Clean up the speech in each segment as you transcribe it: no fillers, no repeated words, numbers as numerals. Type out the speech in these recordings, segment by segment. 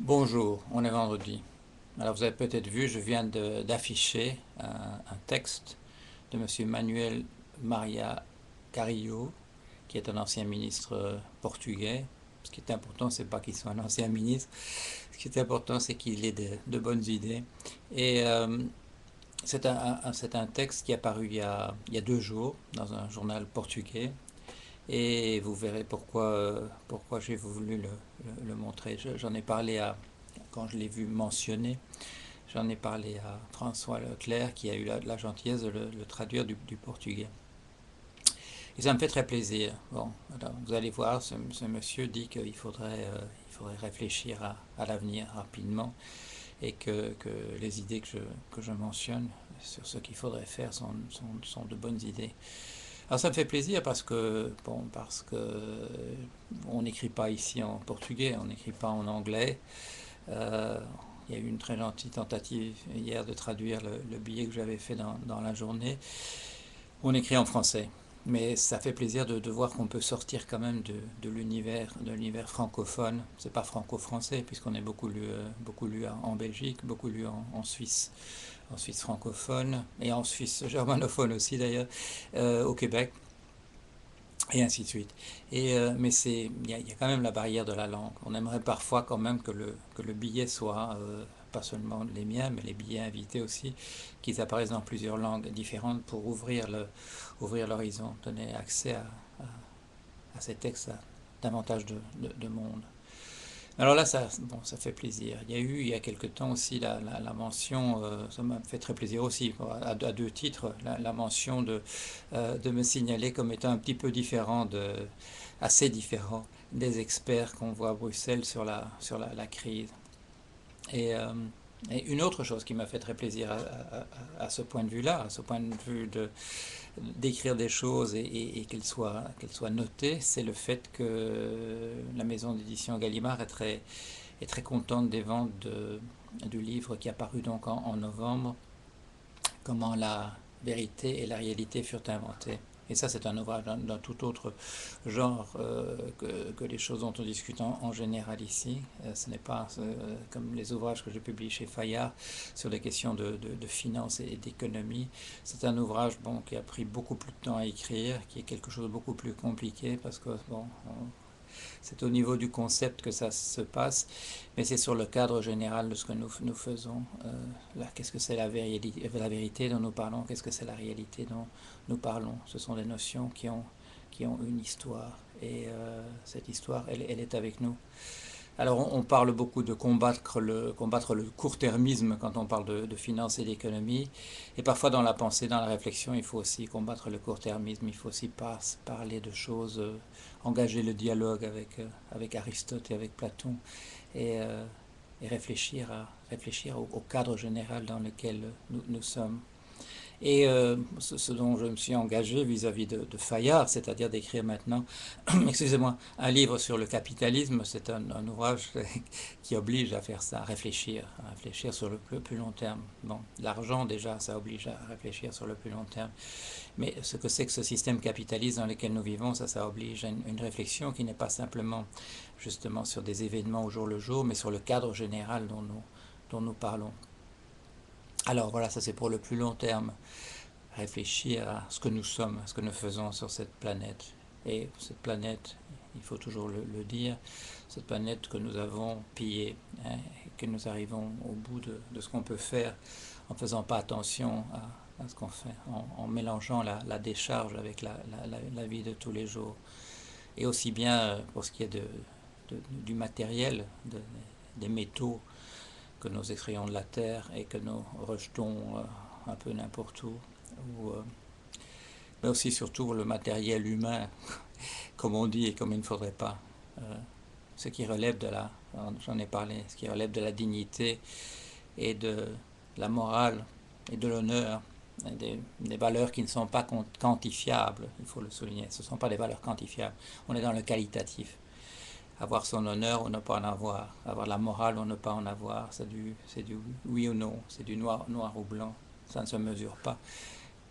Bonjour, on est vendredi. Alors vous avez peut-être vu, je viens d'afficher un texte de M. Manuel Maria Carillo, qui est un ancien ministre portugais. Ce qui est important, c'est pas qu'il soit un ancien ministre. Ce qui est important, c'est qu'il ait de bonnes idées. Et c'est un texte qui est apparu il y a 2 jours dans un journal portugais. Et vous verrez pourquoi j'ai voulu le montrer. J'en ai parlé quand je l'ai vu mentionné, j'en ai parlé à François Leclerc qui a eu la gentillesse de le traduire du portugais. Et ça me fait très plaisir. Bon, alors, vous allez voir, ce monsieur dit qu'il faudrait réfléchir à l'avenir rapidement et que les idées que je mentionne sur ce qu'il faudrait faire sont de bonnes idées. Alors ça me fait plaisir parce que on n'écrit pas ici en portugais, on n'écrit pas en anglais. Euh, il y a eu une très gentille tentative hier de traduire le billet que j'avais fait dans la journée. On écrit en français. Mais ça fait plaisir de voir qu'on peut sortir quand même de l'univers francophone. C'est pas franco-français, puisqu'on est beaucoup lu en Belgique, beaucoup lu en Suisse, en Suisse francophone, et en Suisse germanophone aussi d'ailleurs, au Québec, et ainsi de suite. Mais il y a quand même la barrière de la langue. On aimerait parfois quand même que le billet soit, pas seulement les miens, mais les billets invités aussi, qu'ils apparaissent dans plusieurs langues différentes pour ouvrir l'horizon, donner accès à ces textes à davantage de monde. Alors là, ça fait plaisir. Il y a quelque temps aussi, la mention, ça m'a fait très plaisir aussi, à 2 titres, la mention de me signaler comme étant un petit peu différent, assez différent des experts qu'on voit à Bruxelles sur la crise. Et, euh, et une autre chose qui m'a fait très plaisir à ce point de vue-là, à ce point de vue d'écrire des choses et qu'elles soient notées, c'est le fait que la maison d'édition Gallimard est très contente des ventes du livre qui est apparu donc en novembre, Comment la vérité et la réalité furent inventées. Et ça, c'est un ouvrage d'un tout autre genre que les choses dont on discute en général ici. Ce n'est pas comme les ouvrages que je publie chez Fayard sur les questions de finances et d'économie. C'est un ouvrage qui a pris beaucoup plus de temps à écrire, qui est quelque chose de beaucoup plus compliqué parce que c'est au niveau du concept que ça se passe, mais c'est sur le cadre général de ce que nous faisons. Qu'est-ce que c'est la vérité dont nous parlons? Qu'est-ce que c'est la réalité dont nous parlons? Ce sont des notions qui ont une histoire, et cette histoire, elle est avec nous. Alors on parle beaucoup de combattre le court-termisme quand on parle de finances et d'économie. Et parfois dans la pensée, dans la réflexion, il faut aussi combattre le court-termisme. Il faut aussi parler de choses, engager le dialogue avec Aristote et avec Platon, et, euh, et réfléchir au cadre général dans lequel nous sommes. Et ce dont je me suis engagé vis-à-vis de Fayard, c'est-à-dire d'écrire maintenant, excusez-moi, un livre sur le capitalisme, c'est un ouvrage qui oblige à faire ça, à réfléchir sur le plus long terme. Bon, l'argent déjà, ça oblige à réfléchir sur le plus long terme. Mais ce que c'est que ce système capitaliste dans lequel nous vivons, ça oblige à une réflexion qui n'est pas simplement justement sur des événements au jour le jour, mais sur le cadre général dont nous parlons. Alors voilà, ça c'est pour le plus long terme, réfléchir à ce que nous sommes, à ce que nous faisons sur cette planète. Et cette planète, il faut toujours le dire, cette planète que nous avons pillée, hein, et que nous arrivons au bout de ce qu'on peut faire en faisant pas attention à ce qu'on fait, en mélangeant la décharge avec la vie de tous les jours. Et aussi bien pour ce qui est du matériel, des métaux que nous extrayons de la terre et que nous rejetons un peu n'importe où, ou, mais aussi surtout le matériel humain, comme on dit et comme il ne faudrait pas. Euh, ce qui relève j'en ai parlé, ce qui relève de la dignité et de la morale et de l'honneur, des valeurs qui ne sont pas quantifiables, il faut le souligner. Ce ne sont pas des valeurs quantifiables. On est dans le qualitatif. Avoir son honneur ou ne pas en avoir, avoir la morale ou ne pas en avoir, c'est du oui ou non, c'est du noir ou blanc, ça ne se mesure pas.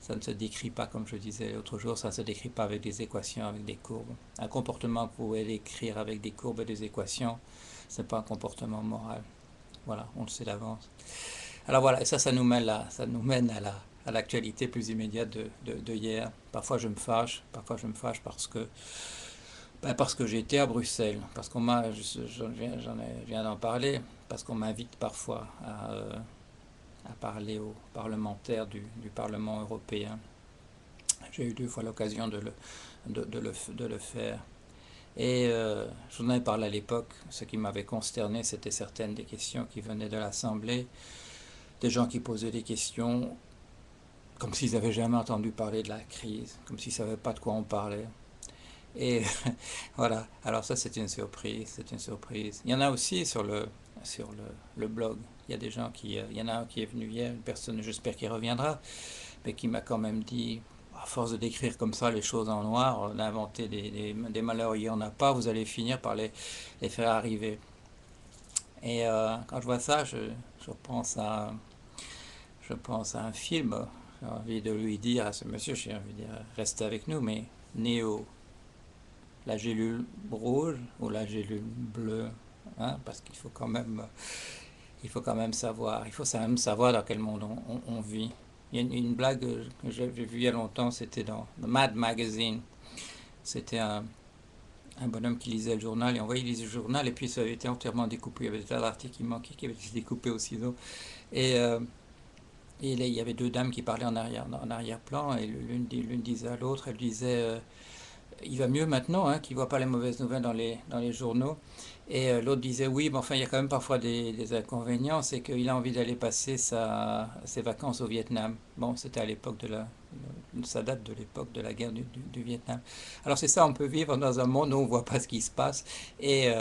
ça ne se décrit pas, comme je disais l'autre jour, ça ne se décrit pas avec des équations, avec des courbes. Un comportement que vous pouvez décrire avec des courbes et des équations, ce n'est pas un comportement moral. Voilà, on le sait d'avance. Alors voilà, et ça nous mène, à l'actualité plus immédiate de hier. Parfois je me fâche, parce que, parce que j'ai été à Bruxelles, parce qu'on m'a, je viens d'en parler, parce qu'on m'invite parfois à parler aux parlementaires du Parlement européen. J'ai eu 2 fois l'occasion de le faire. Et j'en avais parlé à l'époque. Ce qui m'avait consterné, c'était certaines des questions qui venaient de l'Assemblée, des gens qui posaient des questions comme s'ils n'avaient jamais entendu parler de la crise, comme s'ils ne savaient pas de quoi on parlait. Et voilà, alors ça c'est une surprise, c'est une surprise. Il y en a aussi sur le blog. Il y a des gens il y en a un qui est venu hier, une personne, j'espère qu'il reviendra, mais qui m'a quand même dit, à force de décrire comme ça les choses en noir, d'inventer des malheurs où il n'y en a pas, vous allez finir par les faire arriver. Et quand je vois ça, je pense à un film. J'ai envie de lui dire à ce monsieur, j'ai envie de dire, restez avec nous, mais Néo, la gélule rouge ou la gélule bleue, hein, parce il faut quand même savoir, dans quel monde on vit. Il y a une blague que j'ai vue il y a longtemps, c'était dans The Mad Magazine. C'était un bonhomme qui lisait le journal, et on voyait il lisait le journal, et puis ça avait été entièrement découpé. Il y avait des tas d'articles qui manquaient, qui avaient été découpés au ciseau. Et il y avait 2 dames qui parlaient en arrière-plan, et l'une disait à l'autre, elle disait il va mieux maintenant, hein, qu'il ne voit pas les mauvaises nouvelles dans les journaux. Et l'autre disait oui, mais enfin il y a quand même parfois des inconvénients, c'est qu'il a envie d'aller passer ses vacances au Vietnam. Bon, c'était à l'époque ça date de l'époque de la guerre du Vietnam. Alors c'est ça, on peut vivre dans un monde où on ne voit pas ce qui se passe, et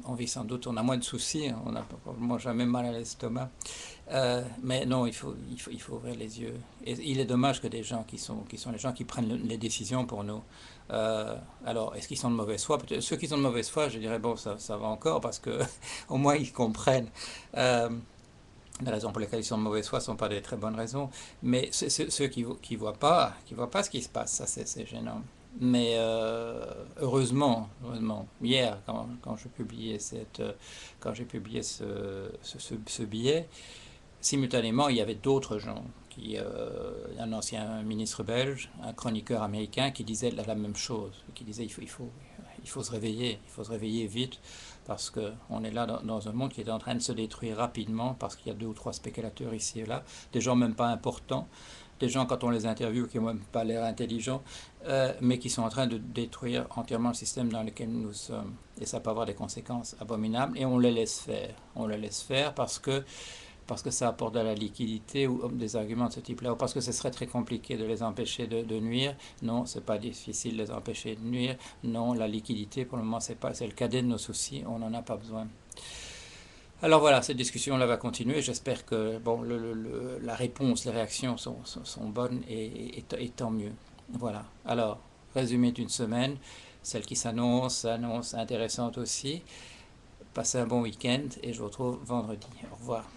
on vit sans doute, on a moins de soucis, on n'a probablement jamais mal à l'estomac. Mais non, il faut ouvrir les yeux. Et il est dommage que des gens qui sont les gens qui prennent les décisions pour nous. Alors, est-ce qu'ils sont de mauvaise foi? Peut-être ceux qui sont de mauvaise foi, je dirais bon, ça va encore parce que au moins ils comprennent. Les raisons pour lesquelles ils sont de mauvaise foi ne sont pas des très bonnes raisons. Mais ceux qui voient pas ce qui se passe, ça c'est gênant. Mais heureusement, hier quand quand j'ai publié ce billet, simultanément, il y avait d'autres gens, un ancien ministre belge, un chroniqueur américain qui disait la même chose, qui disait il faut se réveiller vite, parce qu'on est là dans un monde qui est en train de se détruire rapidement, parce qu'il y a 2 ou 3 spéculateurs ici et là, des gens même pas importants, des gens quand on les interviewe qui n'ont même pas l'air intelligents, mais qui sont en train de détruire entièrement le système dans lequel nous sommes. Et ça peut avoir des conséquences abominables, et on les laisse faire. On les laisse faire parce que ça apporte de la liquidité ou des arguments de ce type-là, ou parce que ce serait très compliqué de les empêcher de nuire. Non, c'est pas difficile de les empêcher de nuire. Non, la liquidité, pour le moment, c'est le cadet de nos soucis, on n'en a pas besoin. Alors voilà, cette discussion-là va continuer. J'espère que bon, la réponse, les réactions sont bonnes, et tant mieux. Voilà. Alors, résumé d'une semaine, celle qui s'annonce intéressante aussi. Passez un bon week-end, et je vous retrouve vendredi. Au revoir.